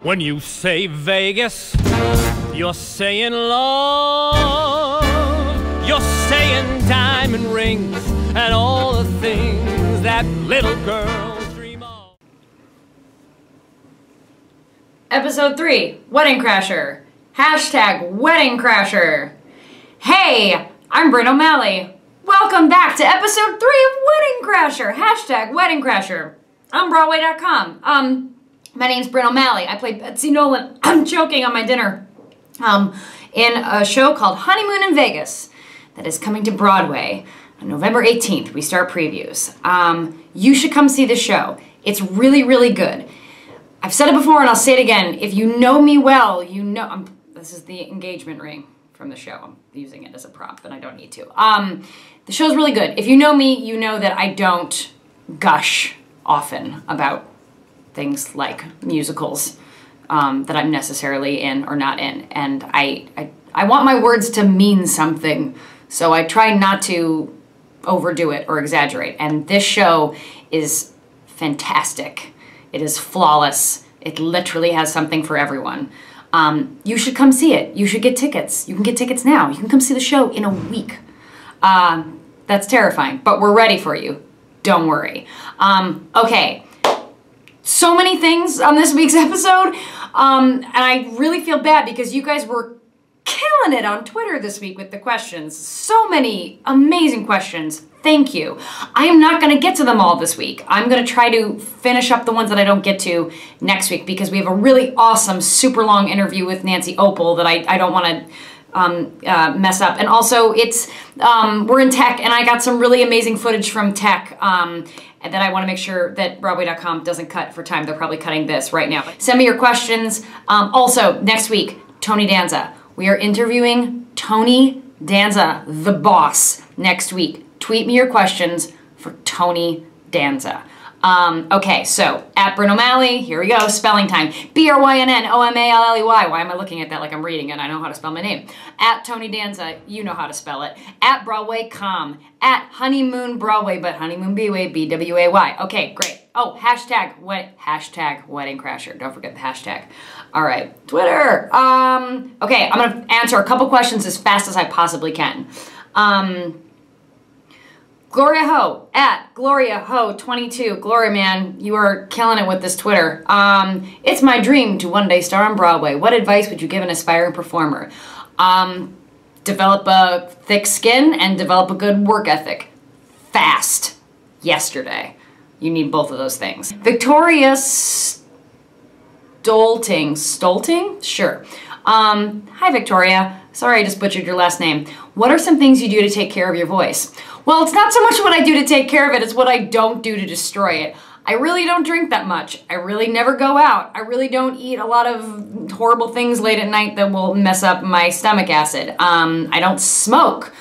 When you say Vegas, you're saying love. You're saying diamond rings and all the things that little girls dream of. Episode 3, Wedding Crasher. Hashtag Wedding Crasher. Hey, I'm Brynn O'Malley. Welcome back to episode 3 of Wedding Crasher. Hashtag Wedding Crasher. I'm Broadway.com. My name's Brynn O'Malley. I play Betsy Nolan. I'm choking on my dinner. In a show called Honeymoon in Vegas that is coming to Broadway on November 18th. We start previews. You should come see this show. It's really, really good. I've said it before and I'll say it again. If you know me well, you know... this is the engagement ring from the show. I'm using it as a prop, but I don't need to. The show's really good. If you know me, you know that I don't gush often about things like musicals that I'm necessarily in or not in. And I want my words to mean something, so I try not to overdo it or exaggerate. And this show is fantastic. It is flawless. It literally has something for everyone. You should come see it. You should get tickets. You can get tickets now. You can come see the show in a week. That's terrifying, but we're ready for you. Don't worry. Okay. So many things on this week's episode, and I really feel bad because you guys were killing it on Twitter this week with the questions. So many amazing questions. Thank you. I am not going to get to them all this week. I'm going to try to finish up the ones that I don't get to next week because we have a really awesome, super long interview with Nancy Opel that I don't want to mess up. And also, it's we're in tech, and I got some really amazing footage from tech and that I want to make sure that Broadway.com doesn't cut for time. They're probably cutting this right now. Send me your questions. Also, next week, Tony Danza. We are interviewing Tony Danza, the boss, next week. Tweet me your questions for Tony Danza. Okay, so, at Brynn O'Malley, here we go, spelling time. BRYNNOMALLEY. Why am I looking at that like I'm reading it? I know how to spell my name. At Tony Danza, you know how to spell it. At Broadway.com. At Honeymoon Broadway, but Honeymoon BWAY. Okay, great. Oh, hashtag Wedding Crasher. Don't forget the hashtag. All right, Twitter. Okay, I'm gonna answer a couple questions as fast as I possibly can. Gloria Ho, at Gloria Ho 22. Gloria, man, you are killing it with this Twitter. It's my dream to one day star on Broadway. What advice would you give an aspiring performer? Develop a thick skin and develop a good work ethic. Fast. Yesterday. You need both of those things. Victoria Stolting? Sure. Hi, Victoria. Sorry I just butchered your last name. What are some things you do to take care of your voice? Well, it's not so much what I do to take care of it, it's what I don't do to destroy it. I really don't drink that much. I really never go out. I really don't eat a lot of horrible things late at night that will mess up my stomach acid. I don't smoke.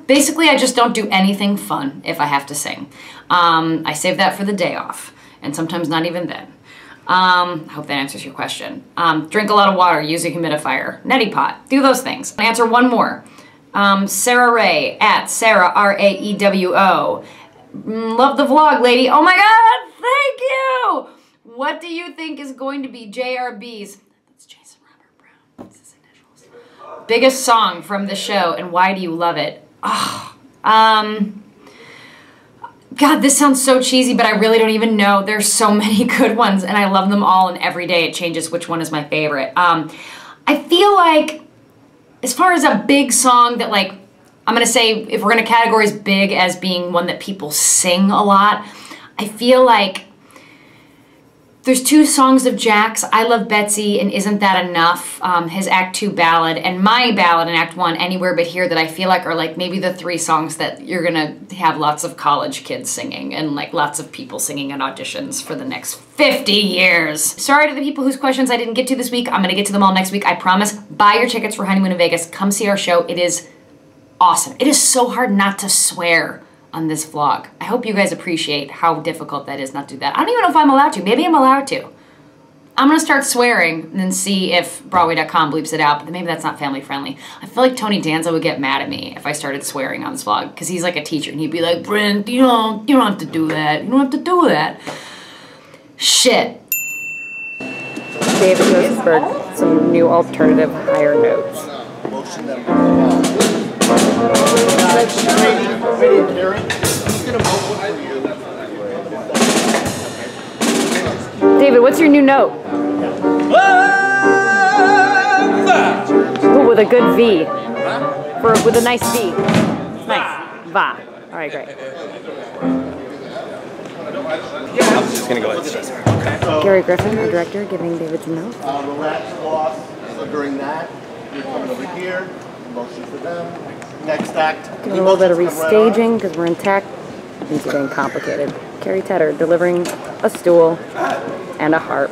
Basically I just don't do anything fun if I have to sing. I save that for the day off, and sometimes not even then. I hope that answers your question. Drink a lot of water, use a humidifier, neti pot, do those things. I'll answer one more. Sarah Ray, at Sarah, R-A-E-W-O. Love the vlog, lady. Oh my God, thank you! What do you think is going to be JRB's, that's Jason Robert Brown, this is initials, biggest song from the show, and why do you love it? Oh, God, this sounds so cheesy, but I really don't even know. There's so many good ones, and I love them all, and every day it changes which one is my favorite. I feel like, as far as a big song that, like, I'm gonna say, if we're gonna categorize big as being one that people sing a lot, I feel like there's two songs of Jack's, I Love Betsy and Isn't That Enough, his Act 2 ballad, and my ballad in Act 1, Anywhere But Here, that I feel like are like maybe the three songs that you're gonna have lots of college kids singing and like lots of people singing in auditions for the next 50 years. Sorry to the people whose questions I didn't get to this week. I'm gonna get to them all next week, I promise. Buy your tickets for Honeymoon in Vegas. Come see our show. It is awesome. It is so hard not to swear on this vlog. I hope you guys appreciate how difficult that is not to do that. I don't even know if I'm allowed to. Maybe I'm allowed to. I'm gonna start swearing and then see if Broadway.com bleeps it out, but maybe that's not family friendly. I feel like Tony Danza would get mad at me if I started swearing on this vlog, because he's like a teacher and he'd be like, Brynn, you don't have to do that. You don't have to do that. Shit. David Rosenberg some new alternative higher notes. David, what's your new note? Ooh, with a good V. With a nice V. Nice. Va. All right, great. I'm just gonna go like this. Gary Griffin, our director, giving David some notes. Relax, boss. So during that, you're coming over here. Motion for them. Next act. Doing a little bit of restaging because we're in tech. Things are getting complicated. Carrie Tedder delivering a stool and a harp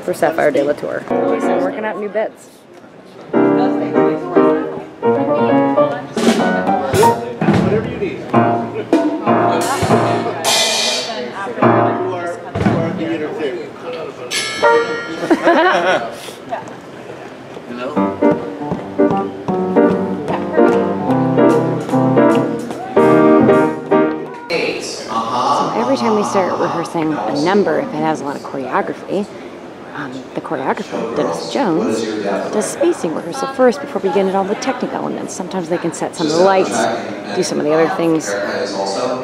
for Sapphire de la Tour. I'm working out new bits. Whatever you need. You are the entertainment. You know? Every time we start rehearsing a number, if it has a lot of choreography, the choreographer, Dennis Jones, does spacing rehearsal first before we get into all the technical elements. Sometimes they can set some of the lights, do some of the other things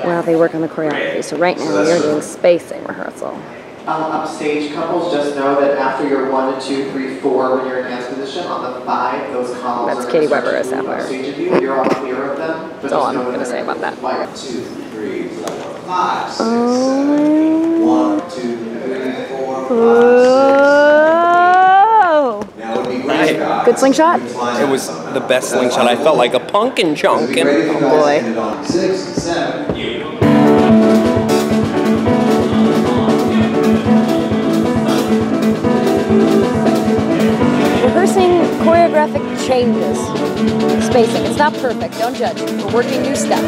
while they work on the choreography. So right now we are doing spacing rehearsal. Upstage couples, just know that after your 1, 2, 3, 4, when you're in dance position, on the 5, those columns That's are Katie going to Weber as start to move Sapphire. upstage of you. You're all clear of them. That's all I'm going to say about that. 1, 2, 3, 4, 5, 6, 7. 1, 2, 3, 4, 5, 6. Now would be great. Good slingshot? It was the best slingshot. I felt like a pumpkin chunk. Oh boy. 6, 7. Rehearsing choreographic changes. Spacing. It's not perfect. Don't judge. We're working new stuff.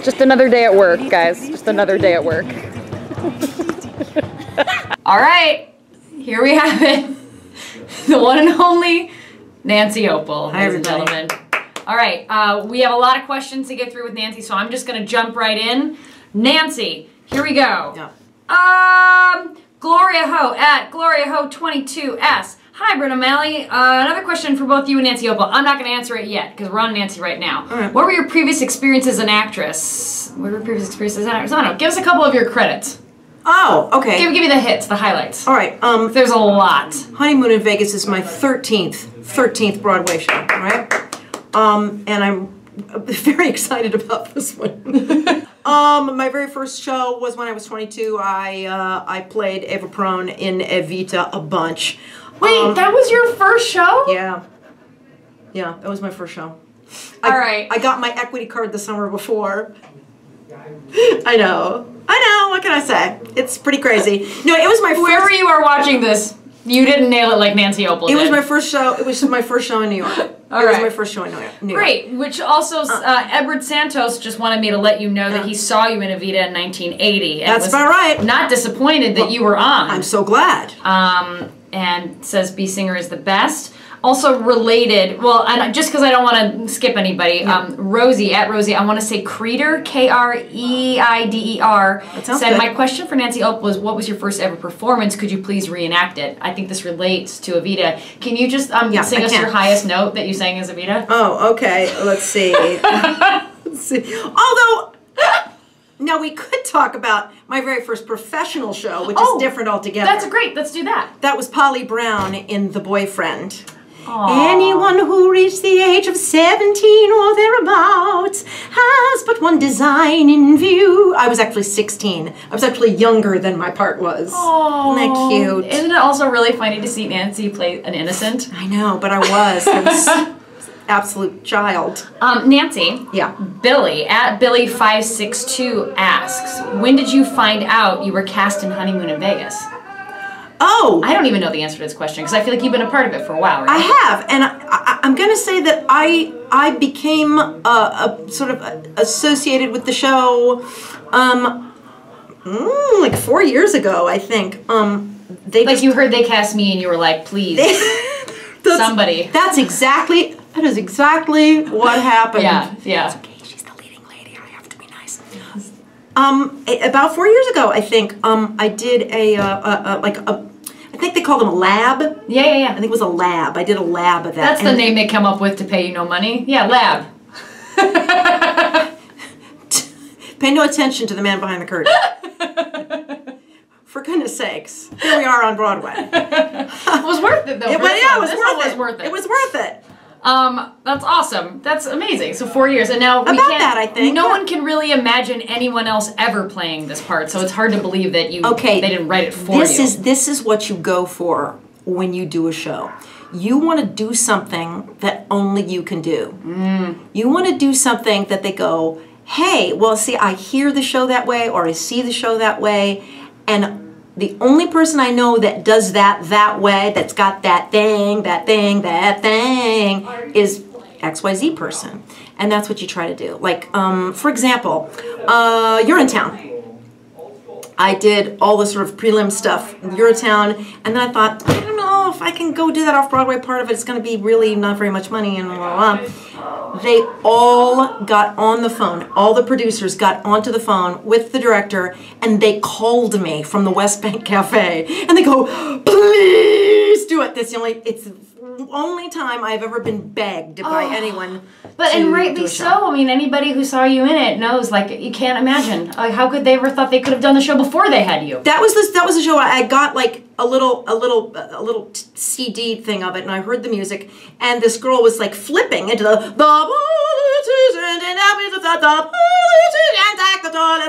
Just another day at work, guys. Just another day at work. All right, here we have it. The one and only Nancy Opel, ladies and gentlemen. All right, we have a lot of questions to get through with Nancy, so I'm just gonna jump right in. Nancy, here we go. Yeah. Gloria Ho at Gloria Ho 22S. Hi, Brynn O'Malley. Another question for both you and Nancy Opel. I'm not going to answer it yet because we're on Nancy right now. Right. What were your previous experiences as an actress? What were your previous experiences as an actress? I don't know. Give us a couple of your credits. Oh, okay. Give me the hits, the highlights. All right. There's a lot. Honeymoon in Vegas is my 13th Broadway show, all right? And I'm very excited about this one. My very first show was when I was 22. I played Eva Peron in Evita a bunch. Wait, that was your first show? Yeah. Yeah, that was my first show. All right. I got my equity card the summer before. I know. What can I say? It's pretty crazy. No, it was my first... Whoever you are watching this, you didn't nail it like Nancy Opel did. It was my first show. It was my first show in New York. It was my first show in New York. Great, which also Edward Santos just wanted me to let you know that he saw you in Evita in 1980. And That's about right. Not disappointed that you were on. I'm so glad. And says B Singer is the best. Also related, well, and just because I don't want to skip anybody, Rosie, at Rosie, I want to say Kreider, K-R-E-I-D-E-R, said, good. My question for Nancy Opel was, what was your first ever performance? Could you please reenact it? I think this relates to Evita. Can you just sing us your highest note that you sang as Evita? Oh, okay. Let's see. Let's see. Although... Now, we could talk about my very first professional show, which is different altogether. That's great. Let's do that. That was Polly Brown in The Boyfriend. Anyone who reached the age of 17 or thereabouts has but one design in view. I was actually 16. I was actually younger than my part was. Oh, isn't that cute? Isn't it also really funny to see Nancy play an innocent? I know, but I was absolute child. Nancy. Yeah. Billy at Billy562 asks, when did you find out you were cast in Honeymoon in Vegas? Oh! I don't even know the answer to this question because I feel like you've been a part of it for a while, right? I have, and I'm going to say that I became sort of associated with the show like 4 years ago, I think. You heard they cast me and you were like, please, somebody. That is exactly what happened. Yeah. It's okay, she's the leading lady. I have to be nice. About 4 years ago, I think, I did I think they called them a lab. Yeah. I think it was a lab. I did a lab of that. That's the name they come up with to pay you no money. Yeah, lab. Pay no attention to the man behind the curtain. For goodness sakes, here we are on Broadway. It was worth it though. It was worth it. It was worth it. That's awesome. That's amazing. So 4 years, and now I think no one can really imagine anyone else ever playing this part. So it's hard to believe that they didn't write it for you. This is what you go for when you do a show. You want to do something that only you can do. You want to do something that they go, hey, well, see, I hear the show that way, or I see the show that way, and the only person I know that does that way, that's got that thing, is XYZ person. And that's what you try to do. Like, for example, You're in Town. I did all the sort of prelim stuff, Eurotown, and then I thought, I don't know if I can go do that off-Broadway part of it. It's going to be really not very much money and blah, blah, blah. They all got on the phone. All the producers got onto the phone with the director, and they called me from the West Bank Cafe, and they go, please do it. It's the only time I've ever been begged by anyone. And rightly so. I mean, anybody who saw you in it knows, like, you can't imagine. Like, how could they ever thought they could have done the show before they had you? That was the show. I got like a little CD thing of it, and I heard the music, and this girl was like flipping into the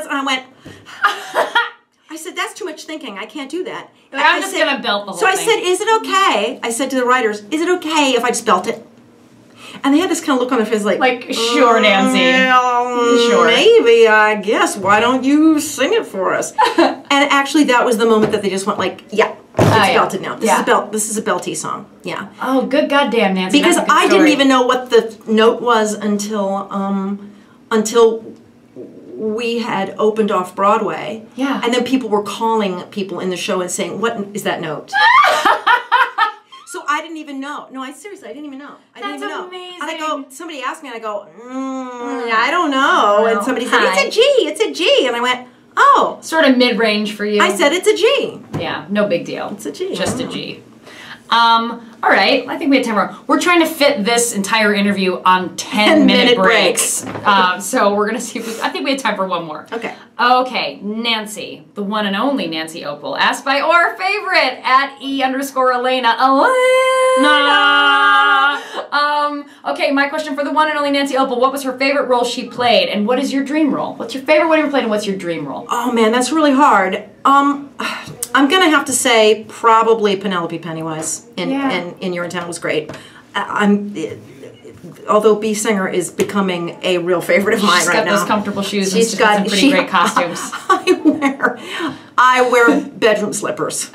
and I went. I said, that's too much thinking. I can't do that. I'm just going to belt the whole thing. So I thing. said, is it okay? I said to the writers, is it okay if I just belt it? And they had this kind of look on their face like, sure, Nancy. Sure. Maybe, I guess. Why don't you sing it for us? And actually, that was the moment that they just went like, yeah, it's belted now. This is a belty song. Yeah. Oh, good goddamn, Nancy. Because I didn't even know what the note was until we had opened off Broadway. Yeah. And then people were calling people in the show and saying, what is that note? So I didn't even know. No, seriously, I didn't even know. That's amazing. And I go, somebody asked me, and I go, I don't know. And somebody said, it's a G. And I went, oh. Sort of mid-range for you. I said, it's a G. Yeah, no big deal. It's a G. Just a G. All right, I think we have time for. We're trying to fit this entire interview on 10-minute breaks. So we're gonna see if I think we have time for one more. Okay. Okay, Nancy, the one and only Nancy Opel, asked by our favorite at @E_Elena. Okay, my question for the one and only Nancy Opel: what was her favorite role she played, and what is your dream role? What's your favorite one you ever played, and what's your dream role? Oh man, that's really hard. I'm gonna have to say probably Penelope Pennywise in You're in Town was great. Although B. Singer is becoming a real favorite of mine right now. She's got those comfortable shoes and some pretty great costumes. I wear bedroom slippers.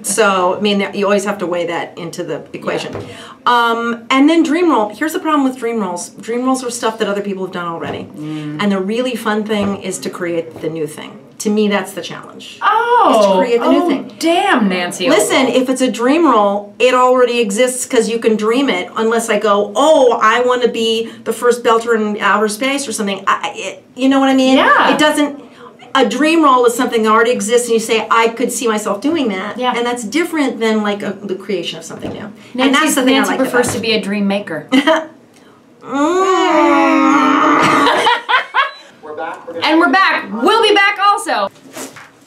So, I mean, you always have to weigh that into the equation. Yeah. And then dream role. Here's the problem with dream roles. Dream roles are stuff that other people have done already. And the really fun thing is to create the new thing. To me, that's the challenge. Oh, is to create the new thing. Damn, Nancy. Listen, if it's a dream role, it already exists because you can dream it. Unless I go, oh, I want to be the first belter in outer space or something. You know what I mean? Yeah. It doesn't. A dream role is something that already exists, and you say, I could see myself doing that. Yeah. And that's different than like the creation of something new. Nancy, and that's the thing Nancy I like prefers to be a dream maker. And we're back. We'll be back also.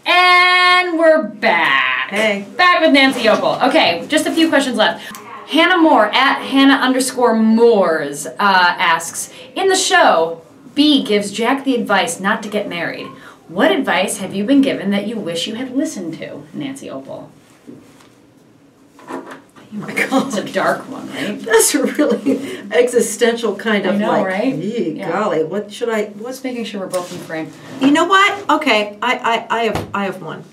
And we're back. Hey. Back with Nancy Opel. Okay, just a few questions left. Hannah Moore at Hannah_Moores asks, in the show, B gives Jack the advice not to get married. What advice have you been given that you wish you had listened to, Nancy Opel? Oh my God. It's a dark one, right? That's a really existential kind of I know, like, right? Yeah. Golly, what should I, Just making sure we're both in frame. you know what? Okay, I have one.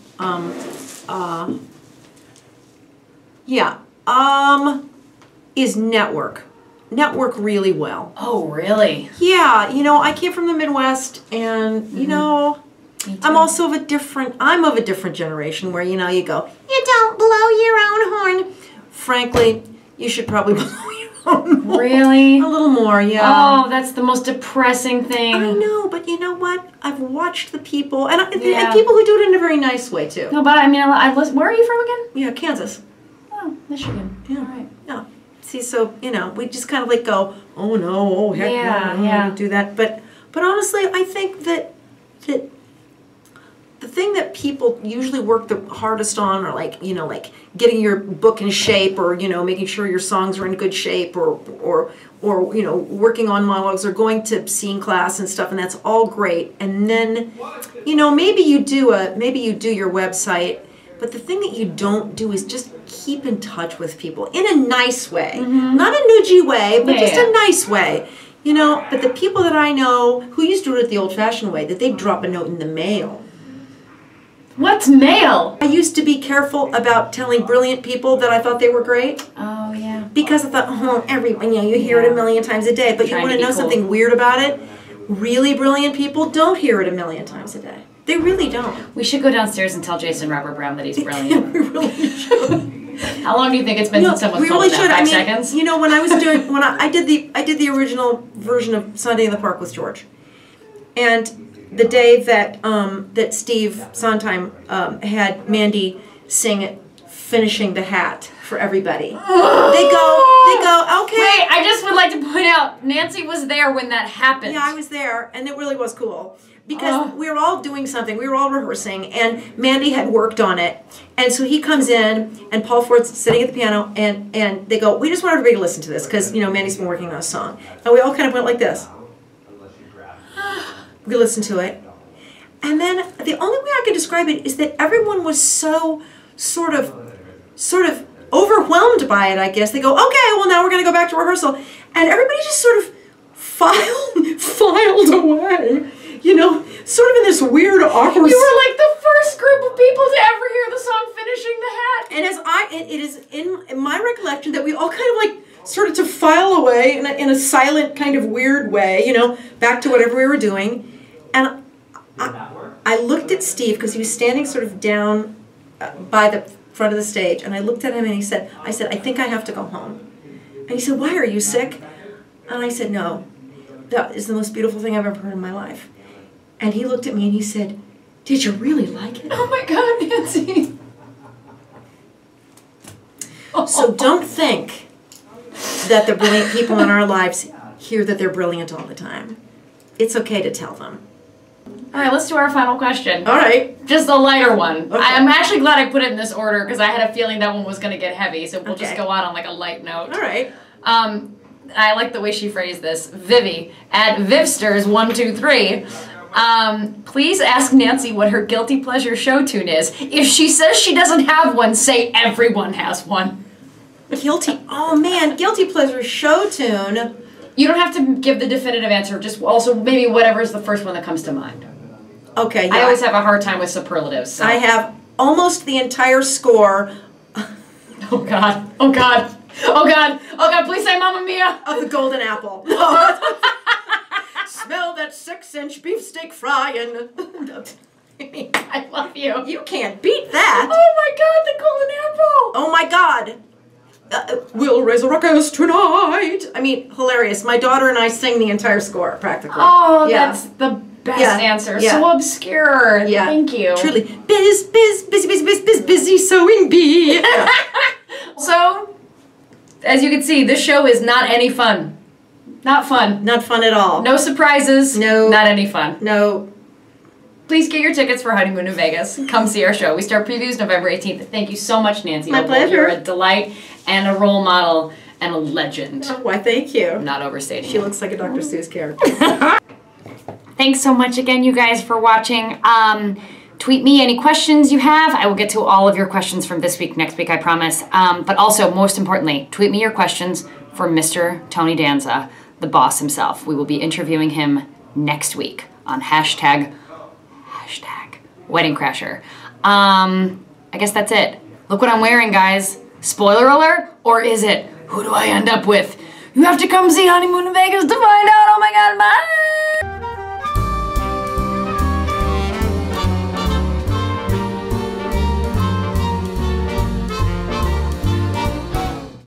Is network. Network really well. Oh, really? Yeah, you know, I came from the Midwest and, you know, I'm also I'm of a different generation where, you know, you go, you don't blow your own horn. Frankly, you should probably blow your own horn. Really? A little more, yeah. Oh, that's the most depressing thing. I know, but you know what? I've watched the people, and people who do it in a very nice way, too. No, but I mean, where are you from again? Yeah, Kansas. Oh, Michigan. Yeah. All right. Yeah. See, so, you know, we just kind of like go, oh no, oh heck no, yeah. do that. But honestly, I think that the thing that people usually work the hardest on are like, you know, like getting your book in shape, or, you know, making sure your songs are in good shape, or you know, working on monologues, or going to scene class and stuff, and that's all great. And then, you know, maybe you do your website, but the thing that you don't do is just keep in touch with people in a nice way. Not a nudgy way, but just a nice way. You know, but the people that I know who used to do it the old-fashioned way, that they'd drop a note in the mail. What's mail? I used to be careful about telling brilliant people that I thought they were great. Oh, yeah. Because I thought, oh, everyone, you know, you hear it a million times a day. But you want to know something weird about it? Really brilliant people don't hear it a million times a day. They really don't. We should go downstairs and tell Jason Robert Brown that he's brilliant. We really should. How long do you think it's been since someone told him that? 5 seconds? You know, when I was doing, I did the original version of Sunday in the Park with George, and the day that that Steve Sondheim had Mandy sing it, finishing the hat for everybody. They go, okay. Wait, I just would like to point out, Nancy was there when that happened. Yeah, I was there, and it really was cool. Because we were all doing something, we were all rehearsing, and Mandy had worked on it. And so he comes in, and Paul Ford's sitting at the piano, and they go, we just want everybody to listen to this, because, you know, Mandy's been working on a song. And we all kind of went like this. We listened to it. And then the only way I could describe it is that everyone was so sort of overwhelmed by it, I guess. They go, okay, well, now we're going to go back to rehearsal. And everybody just sort of filed away. You know, sort of in this weird, awkward... You were like the first group of people to ever hear the song Finishing the Hat. And it is in my recollection that we all kind of like started to file away in a silent kind of weird way, you know, back to whatever we were doing. And I looked at Steve, because he was standing sort of down by the front of the stage, and I looked at him and I said, I think I have to go home. And he said, why, are you sick? And I said, no, that is the most beautiful thing I've ever heard in my life. And he looked at me and he said, did you really like it? Oh my God, Nancy. So don't think that the brilliant people in our lives hear that they're brilliant all the time. It's okay to tell them. All right, let's do our final question. All right. Just a lighter one. Okay. I'm actually glad I put it in this order, because I had a feeling that one was going to get heavy, so we'll just go out on like a light note. All right. I like the way she phrased this. Vivi at Vivsters123. Please ask Nancy what her guilty pleasure show tune is. If she says she doesn't have one, say everyone has one. Guilty pleasure show tune. You don't have to give the definitive answer, just also maybe whatever's the first one that comes to mind. Okay, yeah. I always have a hard time with superlatives. So. I have almost the entire score. Oh God, oh God, oh God, oh God, please say Mamma Mia. Of the Golden Apple. Smell that 6-inch beefsteak frying. I love you. You can't beat that. Oh my God, the Golden Apple. Oh my God. We'll raise a ruckus tonight. I mean, hilarious. My daughter and I sing the entire score, practically. Oh, yeah. That's the best answer. Yeah. So obscure. Yeah. Thank you. Truly. Busy sewing bee. Yeah. So, as you can see, this show is not any fun. Not fun. Not fun at all. No surprises. No. Not any fun. No. Please get your tickets for Honeymoon in Vegas. Come see our show. We start previews November 18th. Thank you so much, Nancy. My pleasure. You're a delight and a role model and a legend. Oh, why, thank you. Not overstating. She looks like a Dr. Seuss character. Thanks so much again, you guys, for watching. Tweet me any questions you have. I will get to all of your questions from this week, next week, I promise. But also, most importantly, tweet me your questions for Mr. Tony Danza, the boss himself. We will be interviewing him next week on hashtag Wedding Crasher. I guess that's it. Look what I'm wearing, guys. Spoiler alert, or is it? Who do I end up with? You have to come see Honeymoon in Vegas to find out. Oh my God, bye!